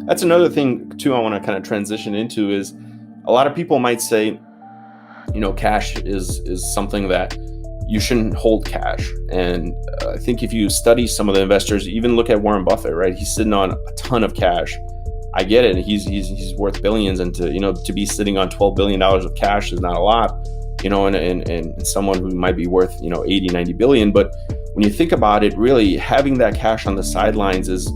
That's another thing too I want to kind of transition into is a lot of people might say, cash is something that you shouldn't hold cash. And I think if you study some of the investors, even look at Warren Buffett, right? He's sitting on a ton of cash. I get it. He's worth billions, and to be sitting on $12 billion of cash is not a lot, and someone who might be worth, 80, 90 billion. But when you think about it, really having that cash on the sidelines is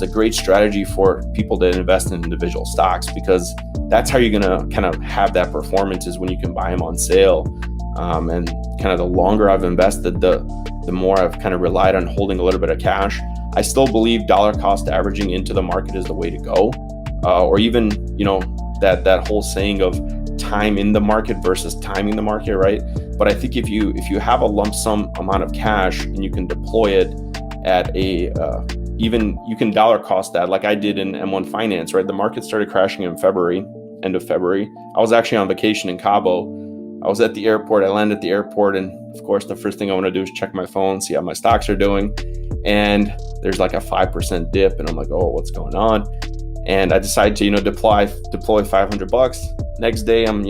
a great strategy for people to invest in individual stocks, because that's how you're going to kind of have that performance, is when you can buy them on sale. And kind of the longer I've invested, the more I've kind of relied on holding a little bit of cash. I still believe dollar cost averaging into the market is the way to go, or even, that whole saying of time in the market versus timing the market, right? But I think if you have a lump sum amount of cash and you can deploy it at even you can dollar cost that, like I did in M1 Finance, right? The market started crashing in end of February. I was actually on vacation in Cabo. I was at the airport. I landed at the airport, and of course, the first thing I want to do is check my phone, see how my stocks are doing. And there's like a 5% dip, and I'm like, oh, what's going on? And I decided to, deploy $500. Next day, I'm,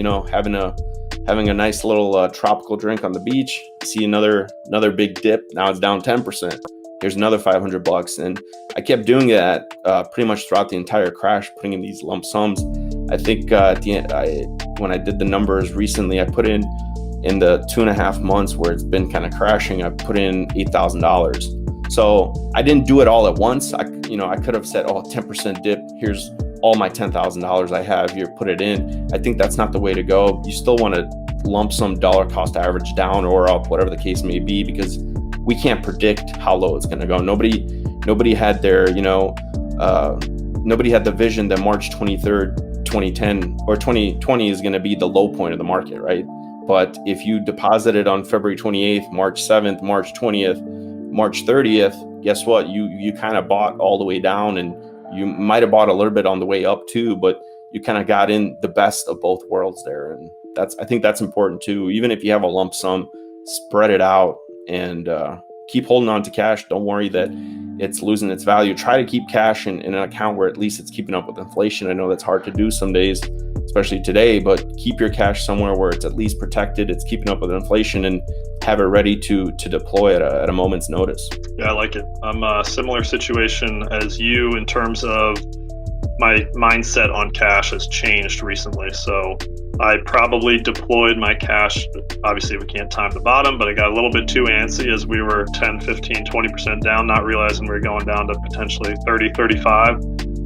having a nice little tropical drink on the beach. See another big dip. Now it's down 10%. Here's another $500, and I kept doing that pretty much throughout the entire crash, putting in these lump sums. I think at the end, when I did the numbers recently, I put in the 2.5 months where it's been kind of crashing, I put in $8,000. So I didn't do it all at once. I could have said, 10% dip. Here's all my $10,000 I have here, put it in. I think that's not the way to go. You still want to lump sum dollar cost average down or up, whatever the case may be, because we can't predict how low it's going to go. Nobody had their, nobody had the vision that March 23rd, 2010 or 2020 is going to be the low point of the market, right? But if you deposited on February 28th, March 7th, March 20th, March 30th, guess what? You kind of bought all the way down, and you might have bought a little bit on the way up too, but you kind of got in the best of both worlds there. And I think that's important too. Even if you have a lump sum, spread it out and keep holding on to cash. Don't worry that it's losing its value. Try to keep cash in an account where at least it's keeping up with inflation. I know that's hard to do some days, especially today, but keep your cash somewhere where it's at least protected, it's keeping up with inflation, and have it ready to deploy at a moment's notice. Yeah, I like it. I'm a similar situation as you in terms of my mindset on cash has changed recently. So I probably deployed my cash. Obviously, we can't time the bottom, but I got a little bit too antsy as we were 10, 15, 20% down, not realizing we were going down to potentially 30, 35.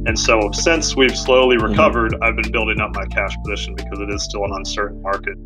And so since we've slowly recovered, I've been building up my cash position because it is still an uncertain market.